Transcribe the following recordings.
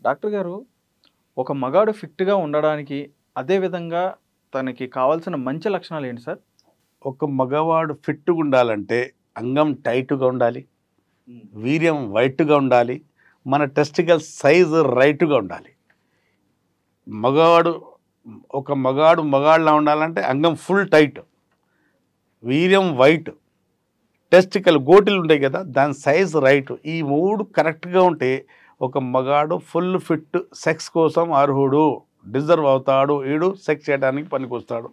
Doctor గారు, ఒక మగాడు ఫిట్‌గా ఉండడానికి, అదే విధంగా తనకి కావాల్సిన మంచి లక్షణాలు ఏంటి సార్? ఒక మగవాడు ఫిట్‌గా ఉండాలంటే అంగం టైట్‌గా ఉండాలి, వీర్యం వైట్‌గా ఉండాలి, మన టెస్టికల్ సైజు రైట్‌గా ఉండాలి. మగాడులా ఉండాలంటే అంగం ఫుల్ టైట్, వీర్యం వైట్, టెస్టికల్ గోటిలు ఉంటాయి కదా, దాని సైజు రైట్. ఈ మూడు కరెక్ట్గా ఉంటే ఒక మగాడు ఫుల్ ఫిట్, సెక్స్ కోసం అర్హుడు, డిజర్వ్ అవుతాడు, వీడు సెక్స్ చేయడానికి పనికొస్తాడు.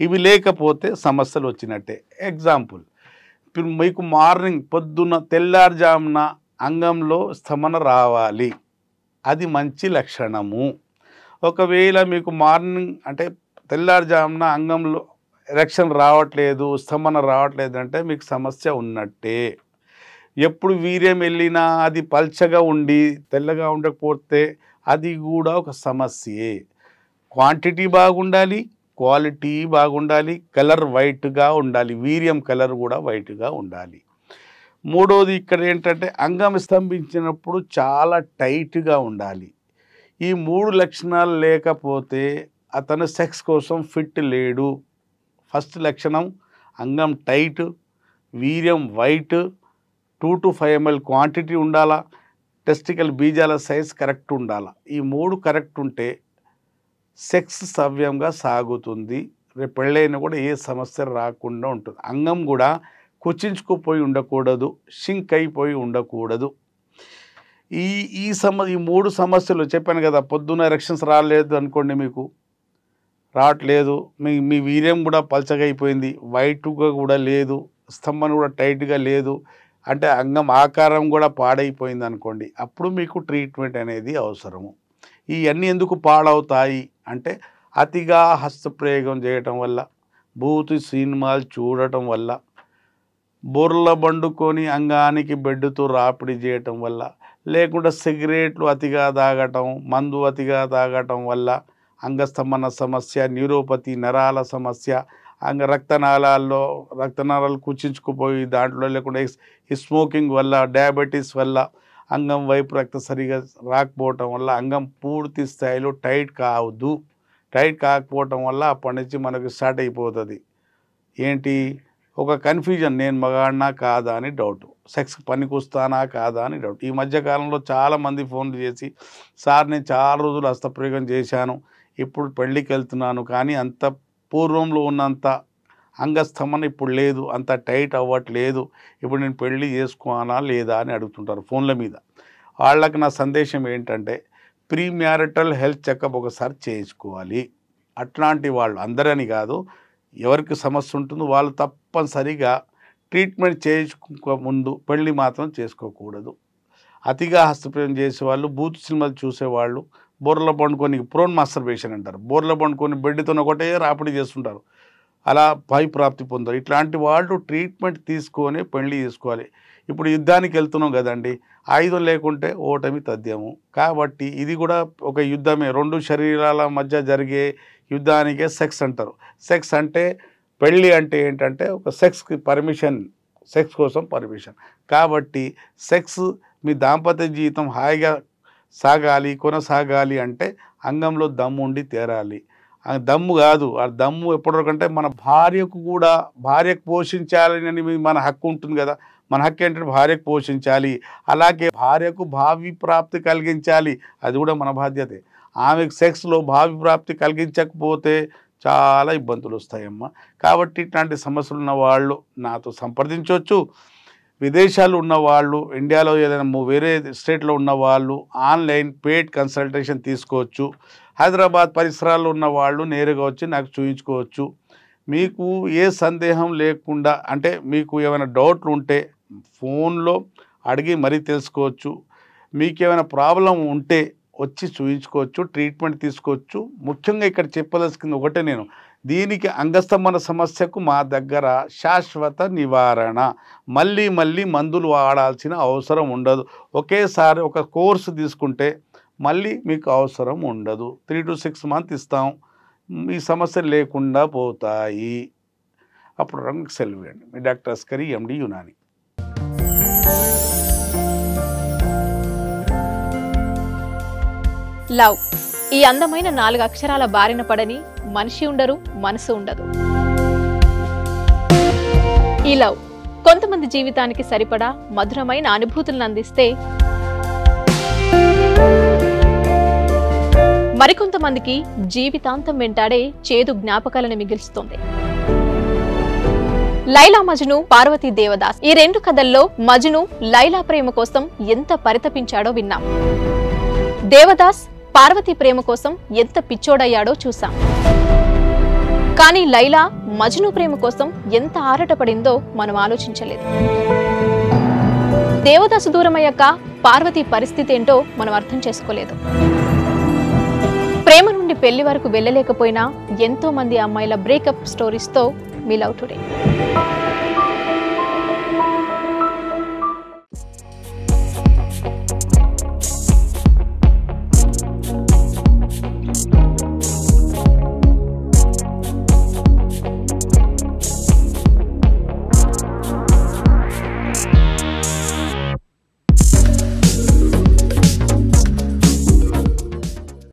ఇవి లేకపోతే సమస్యలు వచ్చినట్టే. ఎగ్జాంపుల్, ఇప్పుడు మీకు మార్నింగ్ పొద్దున్న తెల్లారుజామున అంగంలో స్తంభన రావాలి, అది మంచి లక్షణము. ఒకవేళ మీకు మార్నింగ్ అంటే తెల్లారుజామున అంగంలో ఎరెక్షన్ రావట్లేదు, స్తంభన రావట్లేదు అంటే మీకు సమస్య ఉన్నట్టే. ఎప్పుడు వీర్యం వెళ్ళినా అది పల్చగా ఉండి తెల్లగా ఉండకపోతే అది కూడా ఒక సమస్యే. క్వాంటిటీ బాగుండాలి, క్వాలిటీ బాగుండాలి, కలర్ వైట్గా ఉండాలి, వీర్యం కలర్ కూడా వైట్గా ఉండాలి. మూడోది ఇక్కడ ఏంటంటే అంగం స్తంభించినప్పుడు చాలా టైట్గా ఉండాలి. ఈ మూడు లక్షణాలు లేకపోతే అతను సెక్స్ కోసం ఫిట్ లేడు. ఫస్ట్ లక్షణం అంగం టైట్, వీర్యం వైట్, 2 to 5 ml క్వాంటిటీ ఉండాలా, టెస్టికల్ బీజాల సైజ్ కరెక్ట్ ఉండాలా. ఈ మూడు కరెక్ట్ ఉంటే సెక్స్ సవ్యంగా సాగుతుంది. రేపు పెళ్ళైనా కూడా ఏ సమస్య రాకుండా ఉంటుంది. అంగం కూడా కుచించుకుపోయి ఉండకూడదు, షింక్ అయిపోయి ఉండకూడదు. ఈ మూడు సమస్యలు చెప్పాను కదా. పొద్దున్న ఎరెక్షన్స్ రాలేదు అనుకోండి, మీకు రావట్లేదు, మీ వీర్యం కూడా పల్చగా అయిపోయింది, వైట్గా కూడా లేదు, స్తంభన కూడా టైట్గా లేదు అంటే అంగం ఆకారం కూడా పాడైపోయింది అనుకోండి, అప్పుడు మీకు ట్రీట్మెంట్ అనేది అవసరము. ఇవన్నీ ఎందుకు పాడవుతాయి అంటే అతిగా హస్తప్రయోగం చేయటం వల్ల, బూతు సినిమాలు చూడటం వల్ల, బొర్ల బండుకొని అంగానికి బెడ్డుతో రాపిడి చేయటం వల్ల, లేకుండా సిగరెట్లు అతిగా తాగటం, మందు అతిగా తాగటం వల్ల అంగస్తంభన సమస్య, న్యూరోపతి, నరాల సమస్య, రక్తనాళాలు కుచించుకుపోయి దాంట్లో, లేకుండా ఈ స్మోకింగ్ వల్ల, డయాబెటీస్ వల్ల అంగం వైపు రక్తం సరిగా రాకపోవటం వల్ల అంగం పూర్తి స్థాయిలో టైట్ కావద్దు. టైట్ కాకపోవటం వల్ల అప్పటి నుంచి మనకు స్టార్ట్ అయిపోతుంది ఏంటి, ఒక కన్ఫ్యూజన్, నేను మగాడినా కాదా అని డౌట్, సెక్స్ పనికొస్తానా కాదా అని డౌట్. ఈ మధ్యకాలంలో చాలామంది ఫోన్లు చేసి, సార్ నేను చాలా రోజులు హస్తప్రయోగం చేశాను, ఇప్పుడు పెళ్ళికి వెళ్తున్నాను, కానీ అంత పూర్వంలో ఉన్నంత అంగస్తంభన ఇప్పుడు లేదు, అంత టైట్ అవ్వట్లేదు, ఇప్పుడు నేను పెళ్ళి చేసుకోవాలా లేదా అని అడుగుతుంటారు ఫోన్ల మీద. వాళ్ళకి నా సందేశం ఏంటంటే, ప్రీ మ్యారిటల్ హెల్త్ చెకప్ ఒకసారి చేయించుకోవాలి. అట్లాంటి వాళ్ళు, అందరని కాదు, ఎవరికి సమస్య ఉంటుందో వాళ్ళు తప్పనిసరిగా ట్రీట్మెంట్ చేయించుకో ముందు పెళ్ళి మాత్రం చేసుకోకూడదు. అతిగా హస్తప్రయోగం చేసేవాళ్ళు, బూత్ సినిమాలు చూసేవాళ్ళు, బోర్ల పండుకొని, ప్రోన్ మాస్టర్బేషన్ అంటారు, బోర్ల పండుకొని బెడ్తో ఒకటే రాపిడి చేస్తుంటారు, అలా పై ప్రాప్తి పొందారు. ఇట్లాంటి వాళ్ళు ట్రీట్మెంట్ తీసుకొని పెళ్లి చేసుకోవాలి. ఇప్పుడు యుద్ధానికి వెళ్తున్నాం కదండి, ఆయుధం లేకుంటే ఓటమి తథ్యము. కాబట్టి ఇది కూడా ఒక యుద్ధమే, రెండు శరీరాల మధ్య జరిగే యుద్ధానికే సెక్స్ అంటారు. సెక్స్ అంటే, పెళ్ళి అంటే ఏంటంటే ఒక సెక్స్కి పర్మిషన్, సెక్స్ కోసం పర్మిషన్. కాబట్టి సెక్స్, మీ దాంపత్య జీవితం హాయిగా సాగాలి, కొనసాగాలి అంటే అంగంలో దమ్ము ఉండి తీరాలి. దమ్ము కాదు, ఆ దమ్ము ఎప్పటివరకంటే మన భార్యకు పోషించాలని మన హక్కు ఉంటుంది కదా. మన హక్కు ఏంటంటే భార్యకు పోషించాలి, అలాగే భార్యకు భావి ప్రాప్తి కలిగించాలి, అది కూడా మన బాధ్యతే. ఆమెకు సెక్స్లో భావి ప్రాప్తి కలిగించకపోతే చాలా ఇబ్బందులు వస్తాయమ్మా. కాబట్టి ఇట్లాంటి సమస్యలు ఉన్న వాళ్ళు నాతో సంప్రదించవచ్చు. విదేశాలు ఉన్నవాళ్ళు, ఇండియాలో ఏదైనా వేరే స్టేట్లో ఉన్నవాళ్ళు ఆన్లైన్ పెయిడ్ కన్సల్టేషన్ తీసుకోవచ్చు. హైదరాబాద్ పరిసరాల్లో ఉన్నవాళ్ళు నేరుగా వచ్చి నాకు చూయించుకోవచ్చు. మీకు ఏ సందేహం లేకుండా, అంటే మీకు ఏమైనా డౌట్లు ఉంటే ఫోన్లో అడిగి మరీ తెలుసుకోవచ్చు. మీకు ఏమైనా ప్రాబ్లం ఉంటే వచ్చి చూయించుకోవచ్చు, ట్రీట్మెంట్ తీసుకోవచ్చు. ముఖ్యంగా ఇక్కడ చెప్పదలుచుకుంది ఒకటే, నేను దీనికి అంగస్తంభన సమస్యకు మా దగ్గర శాశ్వత నివారణ, మళ్ళీ మందులు వాడాల్సిన అవసరం ఉండదు. ఒకేసారి ఒక కోర్సు తీసుకుంటే మళ్ళీ మీకు అవసరం ఉండదు. 3 to 6 months ఇస్తాం, ఈ సమస్యలు లేకుండా పోతాయి. అప్పుడు రంగు సెలవు అండి. మీ డాక్టర్ అస్కరీ, ఎండి, యునాని. లవ్. ఈ అందమైన 4 అక్షరాల బారిన పడని మనిషి ఉండరు, మనసు ఉండదు. ఈ లవ్ కొంతమంది జీవితానికి సరిపడా మధురమైన అనుభూతులను అందిస్తే, మరికొంతమందికి జీవితాంతం వెంటాడే చేదు జ్ఞాపకాలను మిగిల్చుతోంది. లైలా మజ్ను, పార్వతీ దేవదాస్ ఈ 2 కథల్లో మజ్ను లైలా ప్రేమ కోసం ఎంత పరితపించాడో విన్నాం. దేవదాస్ పార్వతీ ప్రేమ కోసం ఎంత పిచ్చోడయ్యాడో చూసాం. కానీ లైలా మజ్ను ప్రేమ కోసం ఎంత ఆరాటపడిందో మనం ఆలోచించలేదు. దేవదాసు దూరమయ్యాక పార్వతీ పరిస్థితి ఏంటో మనం అర్థం చేసుకోలేదు. ప్రేమ నుండి పెళ్లి వరకు వెళ్ళలేకపోయినా ఎంతో మంది అమ్మాయిల బ్రేకప్ స్టోరీస్తో మీ లవ్ టుడే.